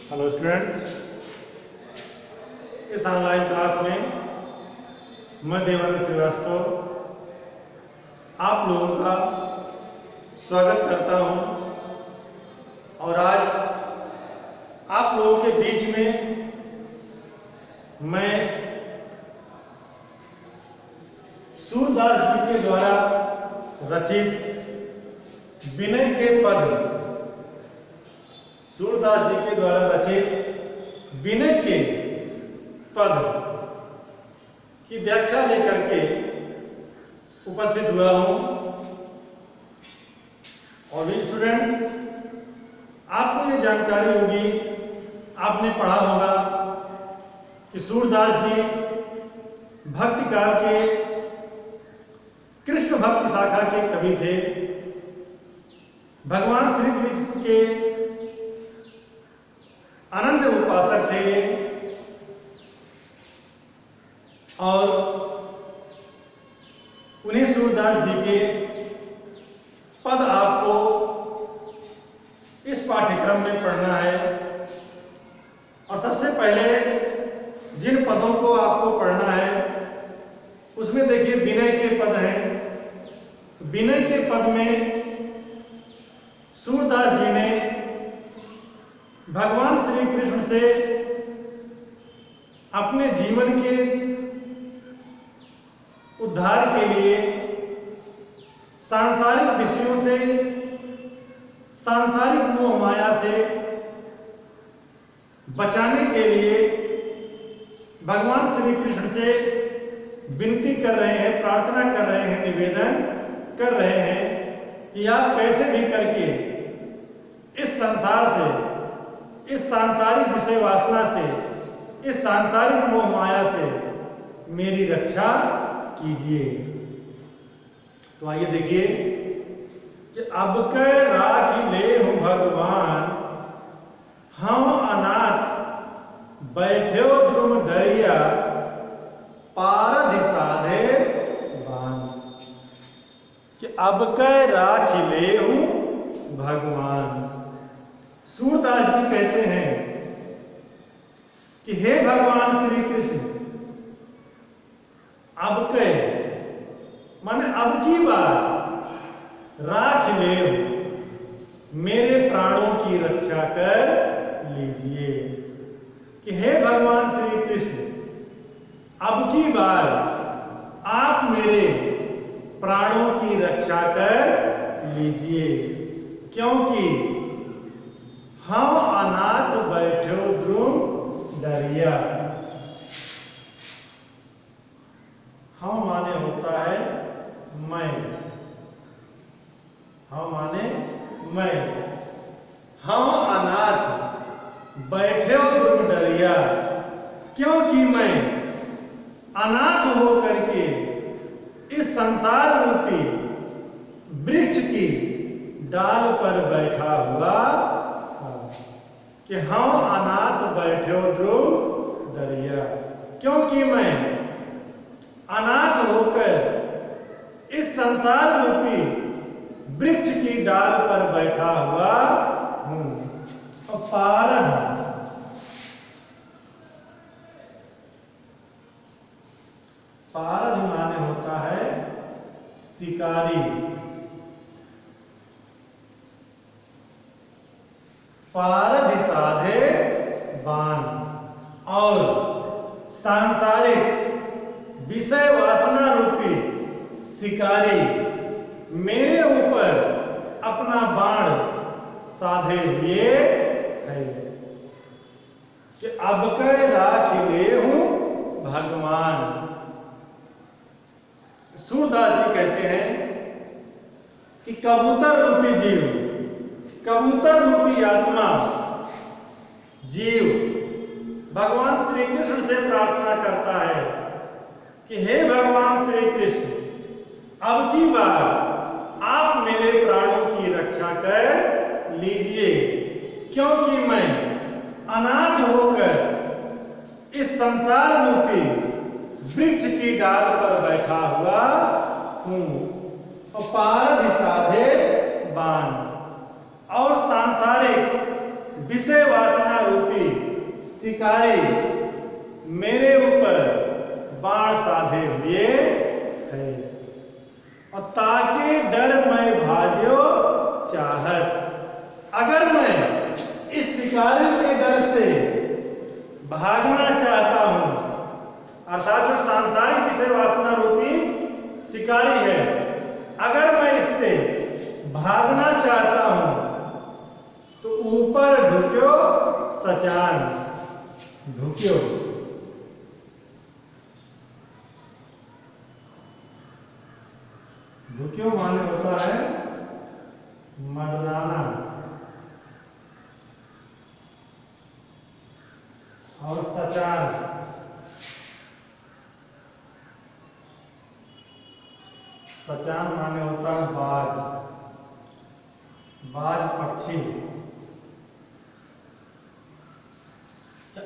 Hello students, इस online class में मैं देवानंद श्रीवास्तव आप लोगों का स्वागत करता हूं। और आज आप लोगों के बीच में मैं सूरदास जी के द्वारा रचित विनय के पद, सूरदास जी के द्वारा रचित विनय के पद की व्याख्या लेकर के उपस्थित हुआ हूं। और भी स्टूडेंट्स, आपको ये जानकारी होगी, आपने पढ़ा होगा कि सूरदास जी भक्ति काल के कृष्ण भक्ति शाखा के कवि थे। भगवान श्री कृष्ण के अनंत उपासक थे और उन्हीं सूरदास जी के पद आपको इस पाठ्यक्रम में पढ़ना है। और सबसे पहले जिन पदों को आपको पढ़ना है उसमें देखिए विनय के पद हैं। तो विनय के पद में सूरदास जी ने भगवान श्री कृष्ण से अपने जीवन के उद्धार के लिए, सांसारिक विषयों से, सांसारिक मोह माया से बचाने के लिए भगवान श्री कृष्ण से विनती कर रहे हैं, प्रार्थना कर रहे हैं, निवेदन कर रहे हैं कि आप कैसे भी करके इस संसार से, इस सांसारिक विषय वासना से, इस सांसारिक मोह माया से मेरी रक्षा कीजिए। तो आइए देखिए कि अब कै राख ले हूं भगवान, हम अनाथ बैठो ध्रुव डरिया, पारधि साधे बान। कि अब कै राख ले हूं भगवान। सूरदास जी कहते हैं कि हे भगवान श्री कृष्ण, अब के माने अब की बार राख ले, मेरे प्राणों की रक्षा कर लीजिए। कि हे भगवान श्री कृष्ण, अब की बार आप मेरे प्राणों की रक्षा कर लीजिए, क्योंकि हम अनाथ बैठो ध्रुव डरिया। हम माने होता है मैं, हम माने मैं। हम अनाथ बैठे हो ध्रुव डरिया, क्योंकि मैं अनाथ हो करके इस संसार रूपी वृक्ष की डाल पर बैठा हुआ। कि हम अनाथ बैठे हो ध्रुव डरिया, क्योंकि मैं अनाथ होकर इस संसार रूपी वृक्ष की डाल पर बैठा हुआ हूं। और पारध, पारध माने होता है शिकारी। पारधि साधे बान। और सांसारिक विषय वासना रूपी शिकारी मेरे ऊपर अपना बाण साधे हुए है। कि अब कै राख ले हूं भगवान। सूरदास जी कहते हैं कि कबूतर रूपी जीव, कबूतर रूपी आत्मा जीव भगवान श्री कृष्ण से प्रार्थना करता है कि हे भगवान श्री कृष्ण, अब की बार आप मेरे प्राणों की रक्षा कर लीजिए, क्योंकि मैं अनाथ होकर इस संसार रूपी वृक्ष की डाल पर बैठा हुआ हूं। और पारधि साधे बान, और सांसारिक विषय वासना रूपी शिकारी मेरे ऊपर बाण साधे हुए है, और ताके डर मैं भाज्यो चाहत। अगर मैं इस शिकारी के डर से भागना चाहता हूं, अर्थात जो सांसारिक विषय वासना रूपी शिकारी है, अगर मैं इससे भागना चाहता हूं तो ऊपर ढुक्यो सचान, ढुक्यो ढुक्यो माने होता है मंडराना, और सचान सचान माने होता है बाज, बाज पक्षी।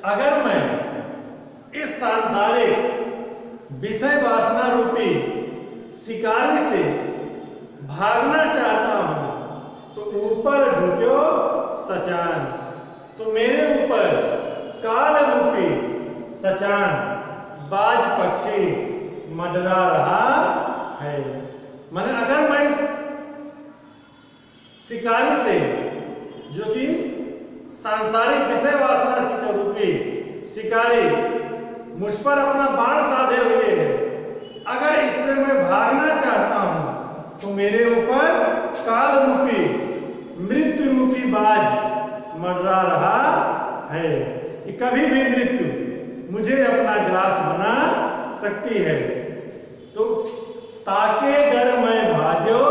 अगर मैं इस सांसारिक विषय वासना रूपी शिकारी से भागना चाहता हूं तो ऊपर ढुक्यो सचान, तो मेरे ऊपर काल रूपी सचान बाज पक्षी मंडरा रहा है। माने अगर मैं इस शिकारी से, जो कि सांसारिक विषय वासना रूपी शिकारी मुझ पर अपना बाण साधे हुए है, अगर इससे मैं भागना चाहता हूं तो मेरे ऊपर काल रूपी मृत्यु रूपी बाज मंडरा रहा है। कि कभी भी मृत्यु मुझे अपना ग्रास बना सकती है। तो ताके डर मैं भाज्यो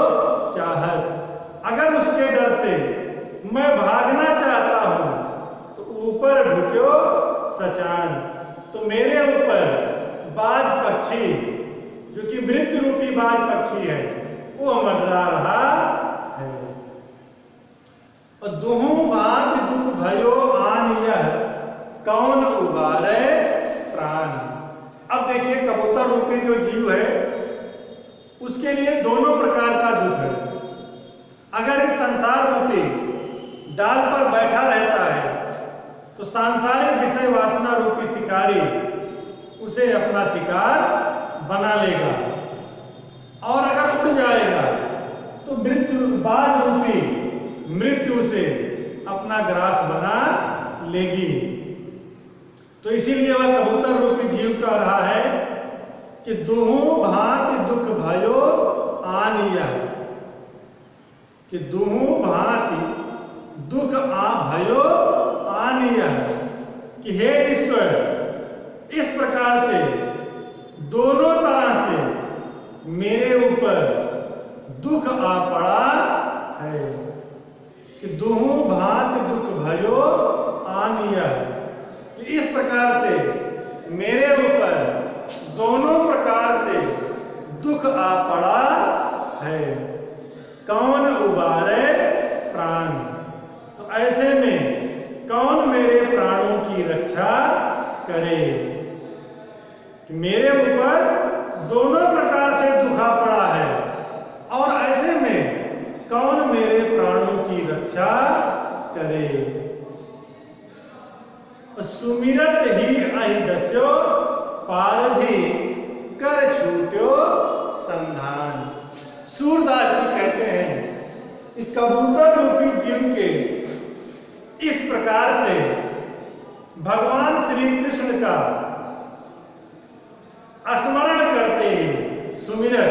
चाहत, अगर उसके डर से मैं भागना चाहता हूं तो ऊपर ढुक्यो सचान, तो मेरे ऊपर बाज पक्षी, जो कि मृत्यु रूपी बाज पक्षी है, वो मंडरा रहा है। और दुहु भांति दुख भयो आन यह कौन उबारे प्राण। अब देखिए कबूतर रूपी जो जीव है उसके लिए दोनों प्रकार का दुख है। अगर इस संसार रूपी डाल पर बैठा रहता है तो सांसारिक विषय वासना रूपी शिकारी उसे अपना शिकार बना लेगा, और अगर उड़ जाएगा तो मृत्यु बाज रूपी मृत्यु उसे अपना ग्रास बना लेगी। तो इसीलिए वह कबूतर रूपी जीव कह रहा है कि दुहु भांति दुख भयो आन यह, कि दुहु भांति दुख भयो आन यह, कि हे ईश्वर इस प्रकार से दोनों तरह से मेरे ऊपर दुख आ पड़ा है। कि दुहु भांति दुख भयो आन यह, इस प्रकार से मेरे ऊपर दोनों प्रकार से दुख आ पड़ा है। कौन उबारे प्राण, तो ऐसे में कौन मेरे प्राणों की रक्षा करे। कि मेरे ऊपर दोनों प्रकार से दुख आ पड़ा है, और ऐसे में कौन मेरे प्राणों की रक्षा करे। सुमिरत ही अहि दस्यो पारधि कर छूट्यो संधान। सूरदास जी कहते हैं कि कबूतर रूपी जीव के इस प्रकार से भगवान श्री कृष्ण का स्मरण करते ही, सुमिरत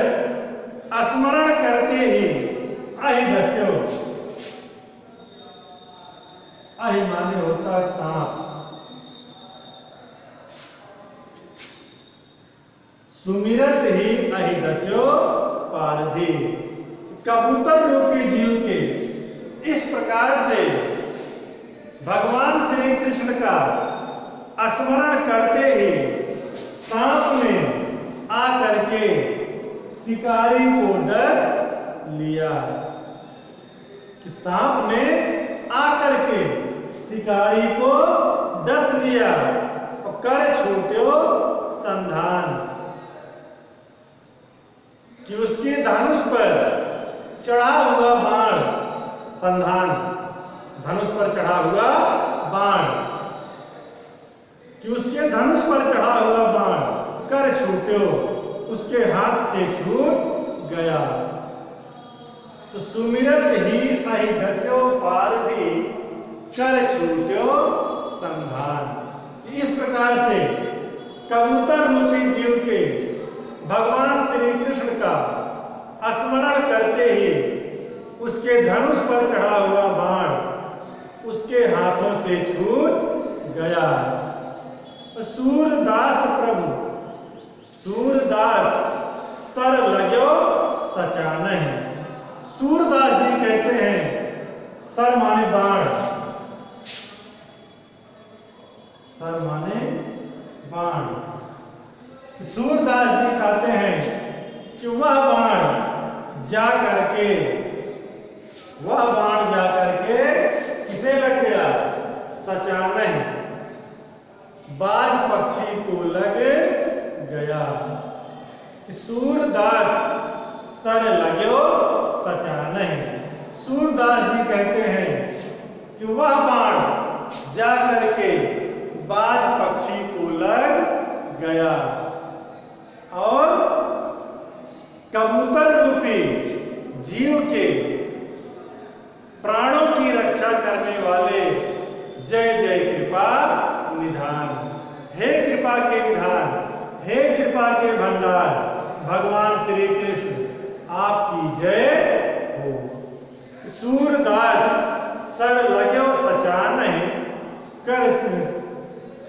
स्मरण करते ही अहि दस्यो, अहि माने होता सांप, सुमिरत ही अहि दस्यो पारधि। कबूतर रूपी जीव के इस प्रकार से भगवान श्री कृष्ण का स्मरण करते ही सांप ने आकर के शिकारी को डस लिया। कि सांप ने आकर के शिकारी को डस लिया और कर छूट्यो संधान, कि उसके धनुष पर चढ़ा हुआ बाण, संधान धनुष पर चढ़ा हुआ बाण कि उसके धनुष पर चढ़ा हुआ बाण कर छूट्यो, उसके हाथ से छूट गया। तो सुमिरत ही अहि धस्यो पारधि कर छूट्यो संधान। इस प्रकार से कबूतर रूपी जीव के भगवान श्री कृष्ण का स्मरण करते ही उसके धनुष पर चढ़ा हुआ बाण उसके हाथों से छूट गया। सूरदास प्रभु सूरदास सर लगो सचानहि। सूरदास जी कहते हैं सर माने बाण, सर माने बाण। सूरदास जी कहते हैं कि वह बाण जा करके किसे लग गया? सचानहि, बाज पक्षी को लग गया। कि सूरदास सर लगो सचानहि। सूरदास जी कहते हैं कि वह बाण जा करके बाज पक्षी को लग गया और कबूतर रूपी जीव के प्राणों की रक्षा करने वाले जय जय कृपा निधान। हे कृपा के निधान, हे कृपा के भंडार भगवान श्री कृष्ण, आपकी जय हो। सूरदास सर लगो सचानहि कर,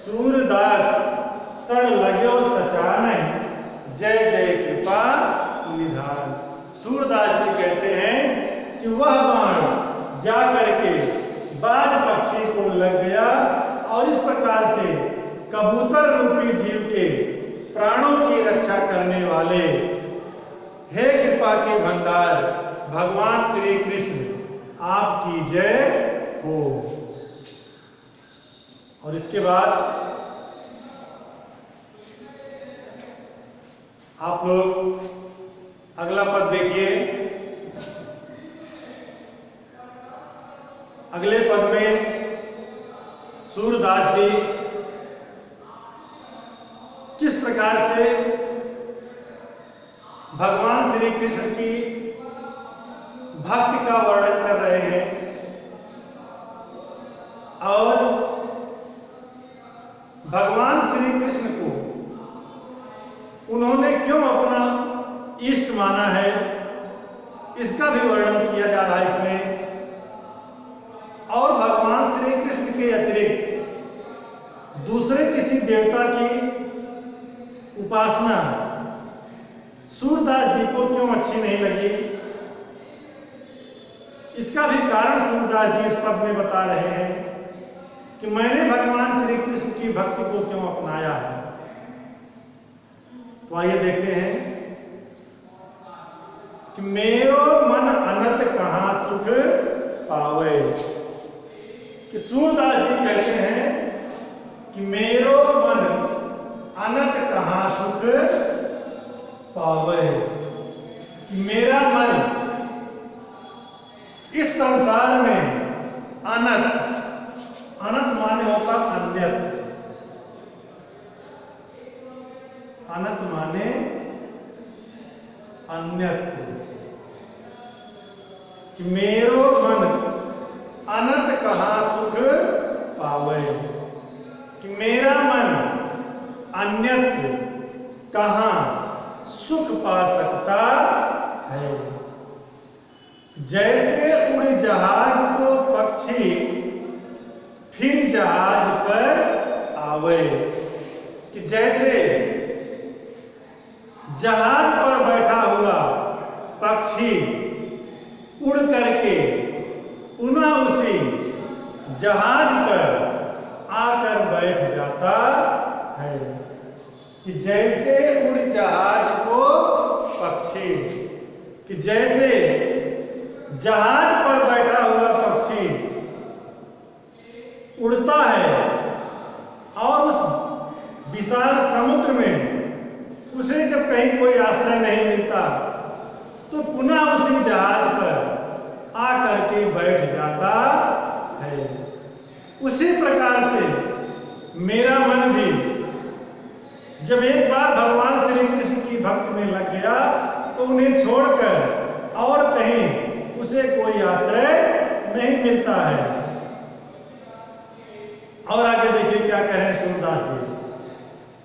सूरदास सर लगो सचानहि जय जय कृपा निधान। सूरदास जी कहते हैं कि वह बाण जा करके बाज पक्षी को लग गया और इस प्रकार से कबूतर रूपी जीव के प्राणों की रक्षा करने वाले हे कृपा के भंडार भगवान श्री कृष्ण, आपकी जय हो। और इसके बाद आप लोग अगला पद देखिए। अगले पद में सूरदास जी किस प्रकार से भगवान श्री कृष्ण की भक्ति का वर्णन कर रहे हैं और भगवान श्री कृष्ण को उन्होंने क्यों अपना इष्ट माना है, इसका भी वर्णन किया जा रहा है इसमें। और भगवान श्री कृष्ण के अतिरिक्त दूसरे किसी देवता की उपासना सूरदास जी को क्यों अच्छी नहीं लगी, इसका भी कारण सूरदास जी इस पद में बता रहे हैं कि मैंने भगवान श्री कृष्ण की भक्ति को क्यों अपनाया है। तो आइए देखते हैं कि मेरो मन अनंत कहाँ सुख पावे। कि सूरदास जी कहते हैं कि मेरो मन अनंत कहाँ सुख पावे। कि मेरा मन इस संसार में अनंत, अनंत माने होता अन्यत, अनंत माने अन्यत। कि मेरो मन अनंत कहाँ सुख पावे। कि मेरा मन अन्यत्र कहाँ सुख पा सकता है। जैसे उड़ जहाज को पक्षी फिर जहाज पर आवे। कि जैसे जहाज पर बैठा हुआ पक्षी उड़ करके पुनः उसी जहाज पर आकर बैठ जाता है। कि जैसे उड़ जहाज को पक्षी, कि जैसे जहाज पर बैठा हुआ पक्षी उड़ता है और उस विशाल समुद्र में उसे जब कहीं कोई आश्रय नहीं मिलता तो पुनः उसी जहाज पर आकर के बैठ जाता है। उसी प्रकार से मेरा मन भी। जब एक बार भगवान श्री कृष्ण की भक्ति में लग गया तो उन्हें छोड़कर और कहीं उसे कोई आश्रय नहीं मिलता है। और आगे देखिए क्या कह रहे हैं सूरदास जी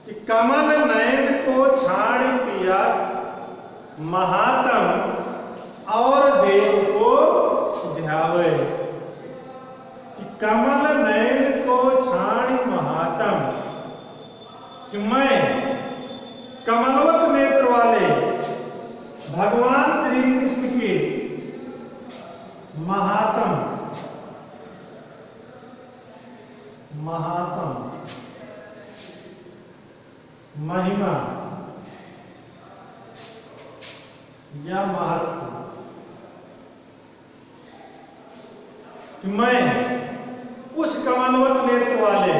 कि कमल नयन को छाड़ पिया महात्म और देव को ध्यावे। कि कमल नयन को छाड़ महात्म, कि मैं कमलवत नेत्र वाले भगवान श्री कृष्ण के महात्म महिमा या महत्व, कि मैं उस कमलवत नेत्र वाले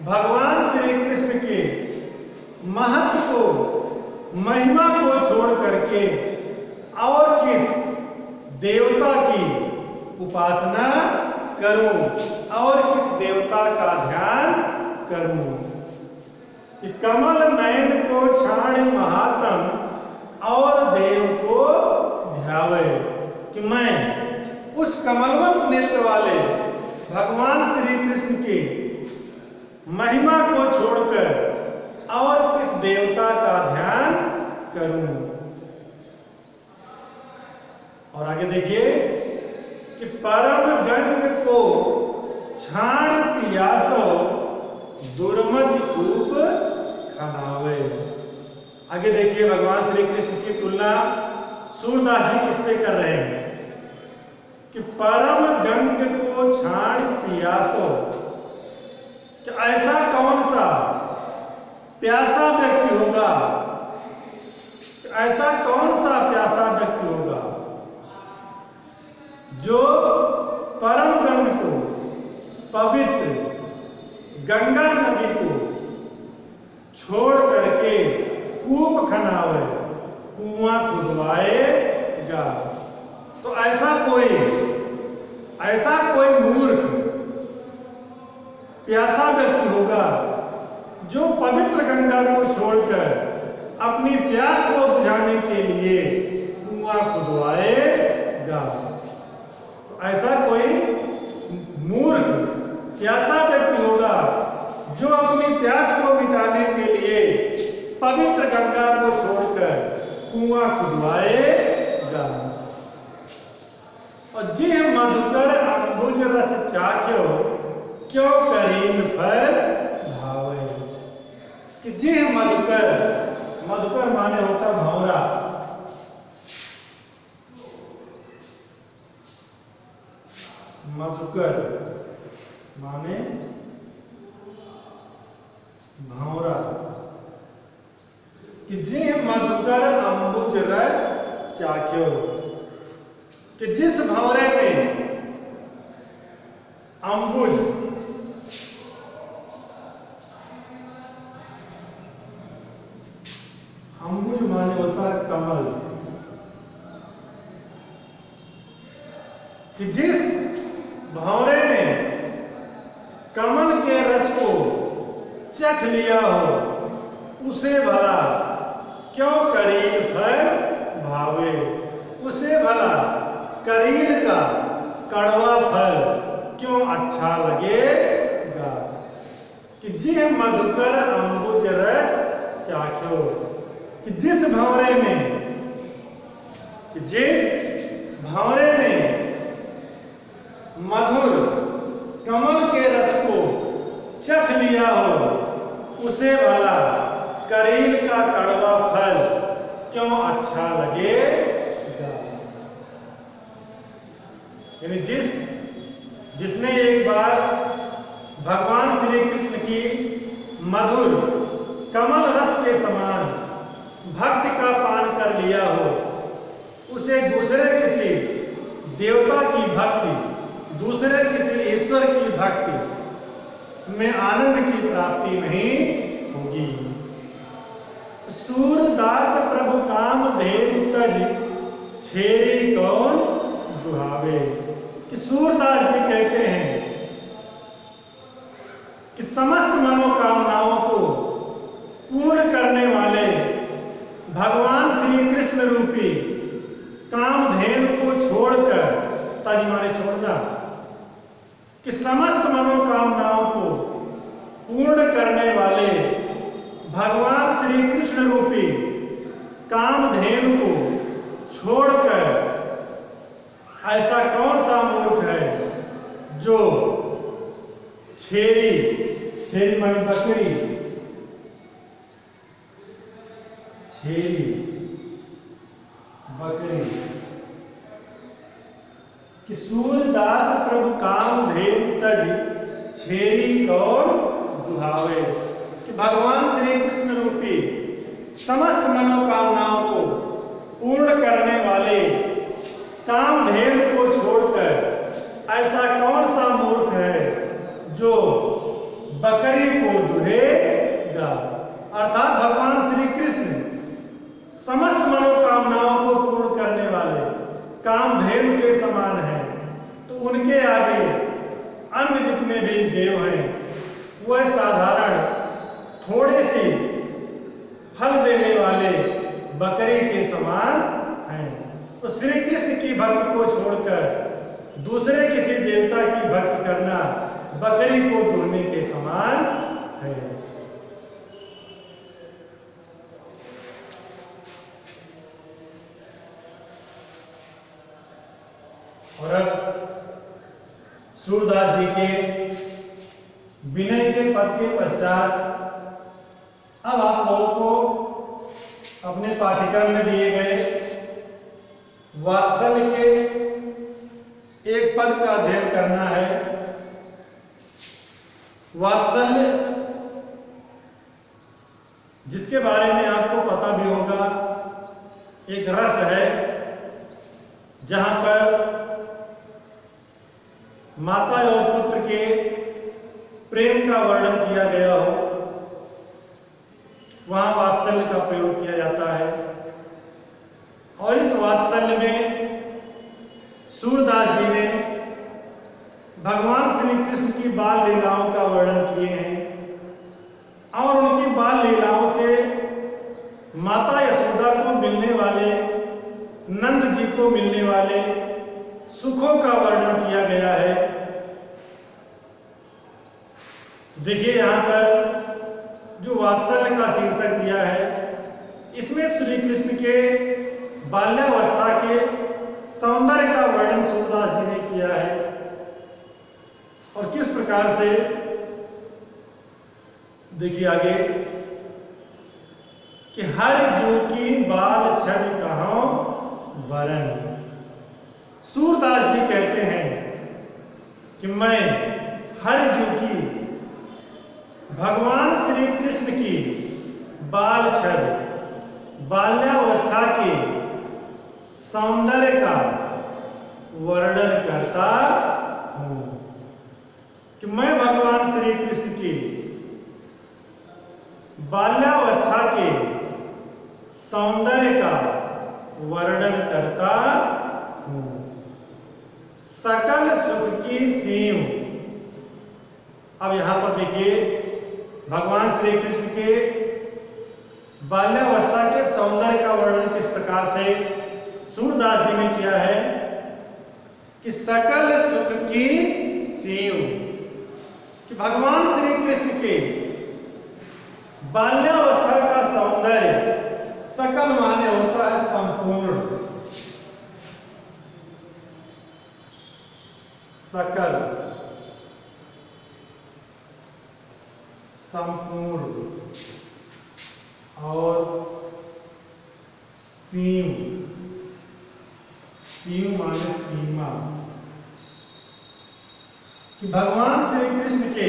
भगवान श्री कृष्ण के महत्व को, महिमा को छोड़ करके और किस देवता की उपासना करूं और किस देवता का ध्यान करूं। कि कमल नयन को छाड़ महात्म और देव को ध्यावे। कि मैं उस कमलवत नेत्र वाले भगवान श्री कृष्ण की महिमा को छोड़कर और किस देवता का ध्यान करूं। और आगे देखिए कि परम गंग को छाड़ पियासो दुर्मति कूप खनावे। आगे देखिए भगवान श्री कृष्ण की तुलना सूरदास जी किससे कर रहे हैं कि परम गंग को छाड़ पियासो, कि ऐसा कौन सा प्यासा व्यक्ति होगा, ऐसा कौन सा प्यासा व्यक्ति होगा जो परम गंग को, पवित्र गंगा नदी को छोड़ करके कूप खनावे, कुआं खुदवाएगा। तो ऐसा कोई मूर्ख प्यासा व्यक्ति होगा जो पवित्र गंगा को छोड़कर अपनी प्यास को बुझाने के लिए कुआं खुदवाएगा। तो ऐसा कोई मूर्ख प्यासा व्यक्ति होगा जो अपनी प्यास को मिटाने के लिए पवित्र गंगा को छोड़कर कुआं खुदवाएगा। और जी मधुकर अंबुज रस चाख्यो क्यों करीन पर भावे। कि जी मधुकर, मधुकर माने होता भंवरा, मधुकर माने भंवरा। कि जी मधुकर अंबुज रस चाख्यो, कि जिस भंवरे में अंबुज, अंबुज माने होता है कमल, कि जिस भंवरे ने कमल के रस को चख लिया हो उसे भला क्यों करील फल भावे। उसे भला करील का कड़वा फल क्यों अच्छा लगेगा। कि जी मधुकर अंबुज रस चाख्यो, कि जिस भंवरे में मधुर कमल के रस को चख लिया हो उसे भला करील का कड़वा फल क्यों अच्छा लगेगा। यानी जिसने एक बार भगवान श्री कृष्ण की मधुर कमल रस के समान भक्ति का पान कर लिया हो उसे दूसरे किसी देवता की भक्ति, दूसरे किसी ईश्वर की भक्ति में आनंद की प्राप्ति नहीं होगी। सूरदास प्रभु काम धेनु तज छेरी कौन दुहावे। कि सूरदास जी कहते हैं कि समस्त मनोकामनाओं को पूर्ण करने वाले भगवान श्री कृष्ण रूपी कामधेनु को छोड़कर, तज माने छोड़ना, कि समस्त मनोकामनाओं को पूर्ण करने वाले भगवान श्री कृष्ण रूपी कामधेनु को छोड़कर ऐसा कौन सा मूर्ख है जो छेरी, छेरी माने बकरी, छेरी बकरी, कि सूरदास प्रभु कामधेनु तज छेरी और दुहावे, कि भगवान श्री कृष्ण रूपी समस्त मनोकामनाओं को पूर्ण करने वाले कामधेनु को छोड़कर ऐसा कौन सा मूर्ख है जो बकरी को दुहेगा। अर्थात भगवान श्री कृष्ण समस्त मनोकामनाओं को पूर्ण करने वाले कामधेनु के समान है, तो उनके आगे अन्य जितने भी देव हैं वह साधारण थोड़े सी फल देने वाले बकरी के समान हैं। तो श्री कृष्ण की भक्ति को छोड़कर दूसरे किसी देवता की भक्ति करना बकरी को दुहने के समान है। और अब सूरदास जी के विनय के पद के पश्चात अब आप लोगों को अपने पाठ्यक्रम में दिए गए वात्सल्य के एक पद का अध्ययन करना है। वात्सल्य, जिसके बारे में आपको पता भी होगा, एक रस है जहां पर माता और पुत्र के प्रेम का वर्णन किया गया हो, वहां वात्सल्य का प्रयोग किया जाता है। और इस वात्सल्य में सूरदास जी ने भगवान श्री कृष्ण की बाल लीलाओं का वर्णन किए हैं और उनकी बाल लीलाओं से माता यशोदा को मिलने वाले, नंद जी को मिलने वाले सुखों का वर्णन किया गया है। देखिए यहां पर जो वात्सल्य का शीर्षक दिया है, इसमें श्री कृष्ण के बाल्यावस्था के सौंदर्य का वर्णन सूरदास जी ने किया है और किस प्रकार से, देखिए आगे, कि हर जो की बाल छन कहां वरण। सूरदास जी कहते हैं कि मैं हर जो की भगवान श्री कृष्ण की बाल छन, बाल्यावस्था के सौंदर्य का वर्णन करता हूं, कि मैं भगवान श्री कृष्ण की बाल्यावस्था के सौंदर्य का वर्णन करता हूं। सकल सुख की सीम। अब यहां पर देखिए भगवान श्री कृष्ण के बाल्यावस्था के सौंदर्य का वर्णन किस प्रकार से सूरदास जी ने किया है, कि सकल सुख की सीम, कि भगवान श्री कृष्ण के बाल्यावस्था का सौंदर्य, सकल माने होता है संपूर्ण, सकल संपूर्ण, और सीम, सीम माने सीमा, कि भगवान श्री कृष्ण के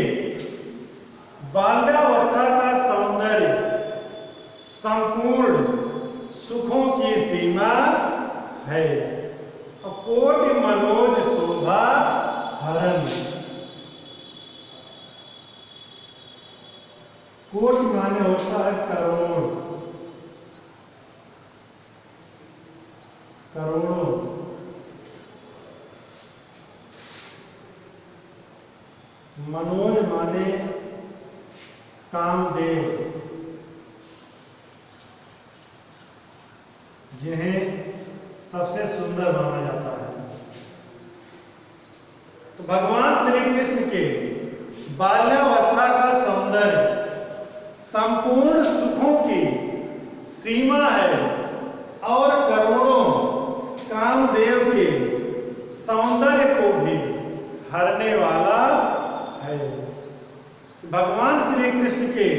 बाल्यावस्था का सौंदर्य संपूर्ण सुखों की सीमा है और कोटि मनोज शोभा हरण। कोटि माने होता है करोड़, करोड़ों, मनोज माने कामदेव, जिन्हें सबसे सुंदर माना जाता है। तो भगवान श्री कृष्ण के बाल्यावस्था का सौंदर्य संपूर्ण सुखों की सीमा है और करोड़ों कामदेव के सौंदर्य को भी हरने वाला है। भगवान श्री कृष्ण के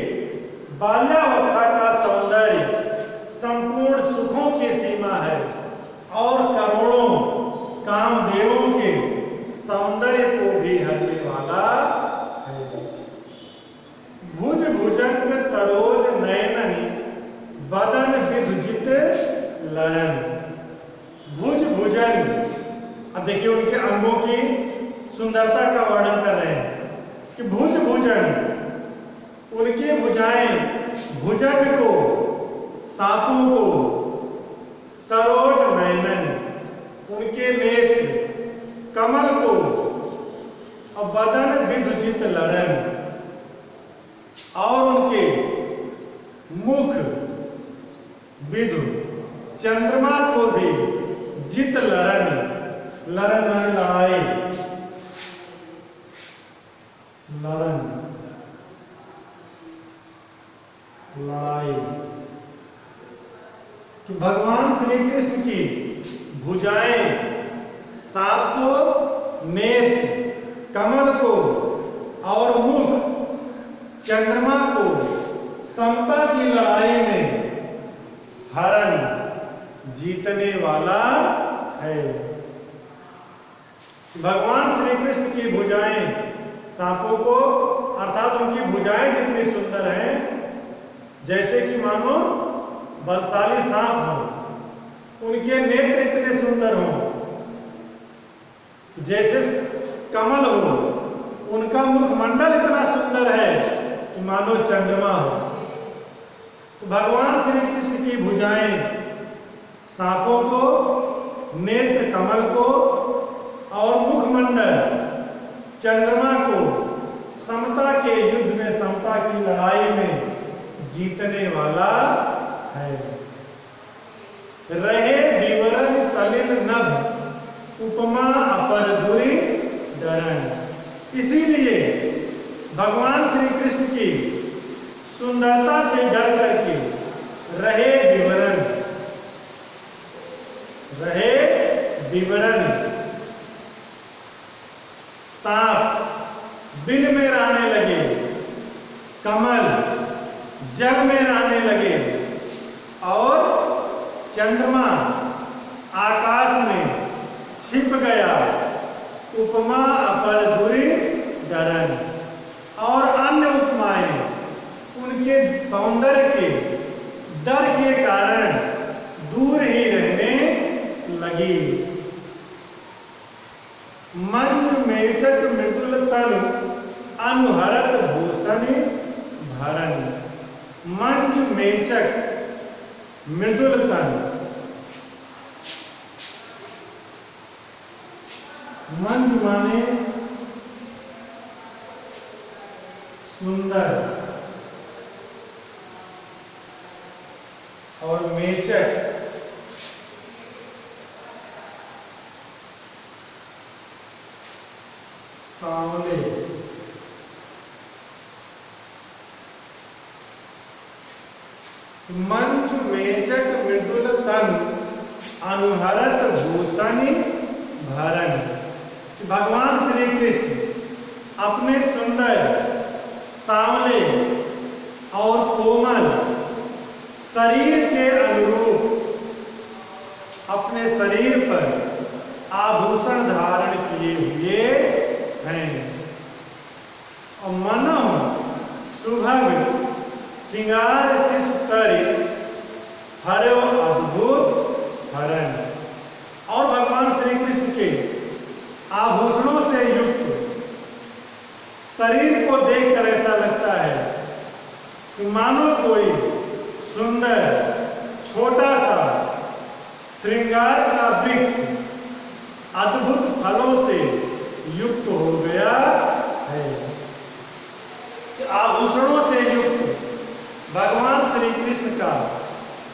बाल्यावस्था का सौंदर्य संपूर्ण सुखों की सीमा है और करोड़ों कामदेवों के सौंदर्य को भी हरने वाला है। भुज भुजंग सरोज नयननि बदन विधुजित ललन। भुज भुजंग, अब देखिए उनके अंगों की सुंदरता का वर्णन कर रहे हैं कि भुज भुजंग, उनकी भुजाएं भुजंग को, सांपों को, सरोज नयनन, उनके नेत्र कमल को, और बदन विधुजित ललन, और उनके मुख विधु चंद्रमा को भी जित ललन, ललन में लड़ाई, ललन लड़ाई, कि भगवान श्री कृष्ण की भुजाएं सांप को, नेत्र कमल को, और मुख चंद्रमा को समता की लड़ाई में हरण जीतने वाला है। भगवान श्री कृष्ण की भुजाएं सांपों को, अर्थात उनकी भुजाएं जितनी सुंदर हैं, जैसे कि मानो बलशाली सांप हो, उनके नेत्र इतने सुंदर हों, जैसे कमल हो, उनका मुखमंडल इतना सुंदर है कि मानो चंद्रमा हो। तो भगवान श्री कृष्ण की भुजाएं सांपों को, नेत्र कमल को, और मुखमंडल चंद्रमा को समता के युद्ध में, समता की लड़ाई में जीतने वाला है। रहे विवरण सलिल नभ उपमा अपर धुरी डरन। इसीलिए भगवान श्री कृष्ण की सुंदरता से डर करके रहे विवरण, रहे विवरण, सांप बिल में रहने लगे, कमल जल में रहने लगे, और चंद्रमा आकाश में छिप गया। उपमा अपर धुरी डरन, और अन्य उपमाएं उनके सौंदर्य के डर के कारण दूर ही रहने लगी। मंजु मेचक मृदुल तनु अनुहरत भूषण भरन। मंजु मेचक मृदुल तनु, मंजु माने सुंदर, और मेचक सांवले। मंजु मेचक मृदुल तनु अनुहरत भूषण भरन। भगवान श्री कृष्ण अपने सुंदर, सांवले और कोमल शरीर के अनुरूप अपने शरीर पर आभूषण धारण किए हुए हैं, और मनो सुभग श्रृंगार शिशु करी हरो अद्भुत हरण। और भगवान श्री कृष्ण के आभूषणों से युक्त शरीर को देखकर ऐसा लगता है कि मानो कोई सुंदर छोटा सा श्रृंगार का वृक्ष अद्भुत फलों से युक्त हो गया है। आभूषणों से युक्त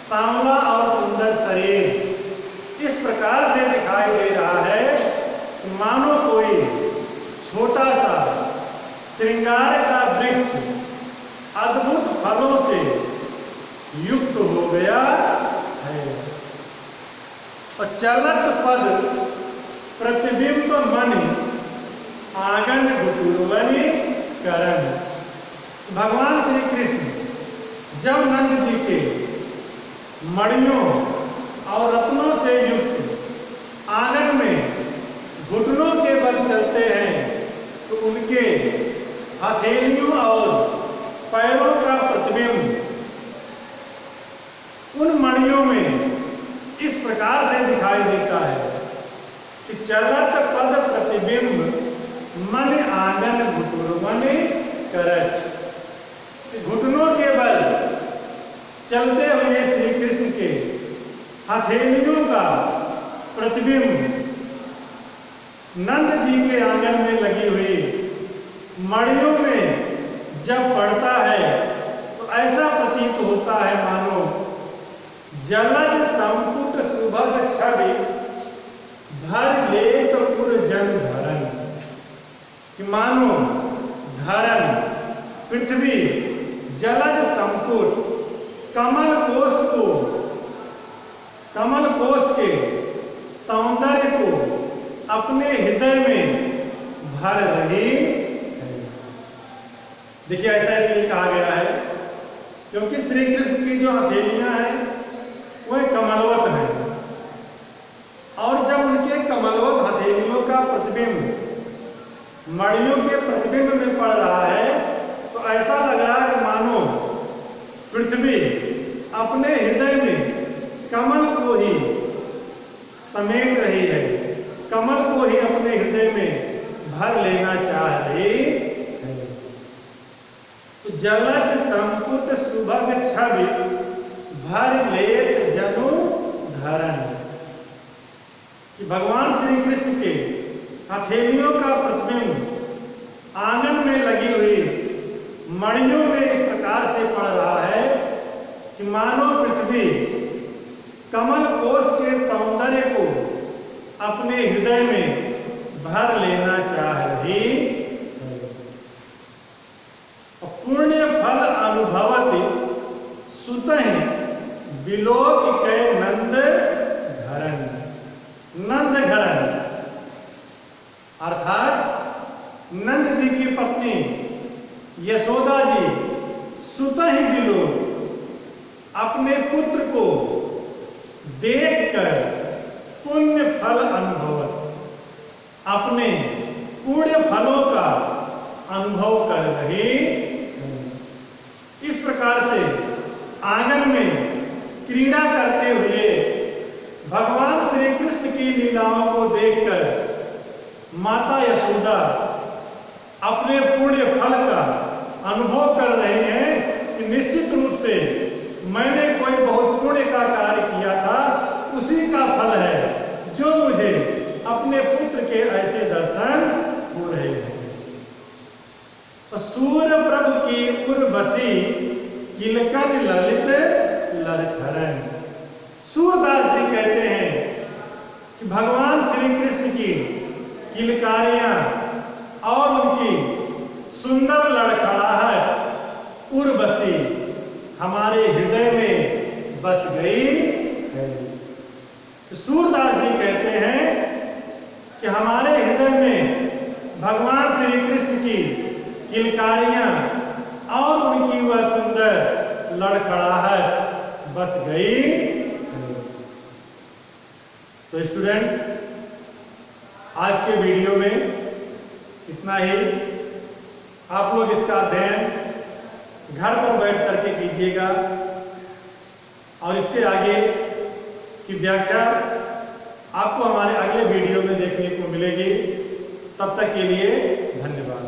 सांवला और सुंदर शरीर इस प्रकार से दिखाई दे रहा है कि मानो कोई छोटा सा श्रृंगार का वृक्ष अद्भुत फलों से युक्त हो गया है। और चलत पद प्रतिबिंब मन आंगन गुटुरवनि करण। भगवान श्री कृष्ण जब नंद जी के मणियों और रत्नों से युक्त आंगन में घुटनों के बल चलते हैं तो उनके हथेलियों और पैरों का प्रतिबिंब उन मणियों में इस प्रकार से दिखाई देता है कि चलत पद प्रतिबिंब मन आंगन घुटुरवनि करच। घुटनों के बल चलते हुए श्री कृष्ण के हथेलियों का प्रतिबिंब नंद जी के आंगन में लगी हुई मणियों में जब पड़ता है तो ऐसा प्रतीत होता है मानो जलज संपुट सुभग छवि धर लेत उर जन धरन। कि मानो धरन पृथ्वी जलज संपुट कमल कोश के सौंदर्य को अपने हृदय में भर रही है। देखिए ऐसा इसलिए कहा गया है क्योंकि श्री कृष्ण की जो हथेलियां हैं वह कमलवत हैं और जब उनके कमलवत हथेलियों का प्रतिबिंब मणियों के प्रतिबिंब में पड़ रहा है तो ऐसा लग रहा है कि मानो पृथ्वी अपने हृदय में कमल को ही समेट रही है, कमल को ही अपने हृदय में भर लेना चाह रही है। तो जलज संपुट सुभग छवि भर लेत जनु धरन। कि भगवान श्री कृष्ण के हथेलियों का प्रतिबिंब आंगन में लगी हुई मणियों में इस प्रकार से पड़ रहा है कि मानो पृथ्वी कमल कोश के सौंदर्य को अपने हृदय में भर लेना चाह रही। पुण्य फल अनुभवति सुतहि बिलोक कै नंद घरन। नंद घरन अर्थात नंद जी की पत्नी यशोदा जी सुतहि बिलोक अपने पुत्र को देखकर पुण्य फल अनुभव अपने पुण्य फलों का अनुभव कर रही। इस प्रकार से आंगन में क्रीड़ा करते हुए भगवान श्री कृष्ण की लीलाओं को देखकर माता यशोदा अपने पुण्य फल का अनुभव कर रहे हैं कि निश्चित रूप से मैंने कोई बहुत पुण्य का कार्य किया था, उसी का फल है जो मुझे अपने पुत्र के ऐसे दर्शन हो रहे हैं। सूर प्रभु की उर्वशी किलकन ललित लरखरन। सूरदास जी कहते हैं कि भगवान श्री कृष्ण की किलकारियां और उनकी सुंदर लड़खड़ाहट उर्वशी हमारे हृदय में बस गई है। सूरदास जी कहते हैं कि हमारे हृदय में भगवान श्री कृष्ण की किलकारियां और उनकी वह सुंदर लड़खड़ाहट बस गई। तो स्टूडेंट्स, आज के वीडियो में इतना ही। आप लोग इसका अध्ययन घर पर बैठ करके कीजिएगा और इसके आगे की व्याख्या आपको हमारे अगले वीडियो में देखने को मिलेगी। तब तक के लिए धन्यवाद।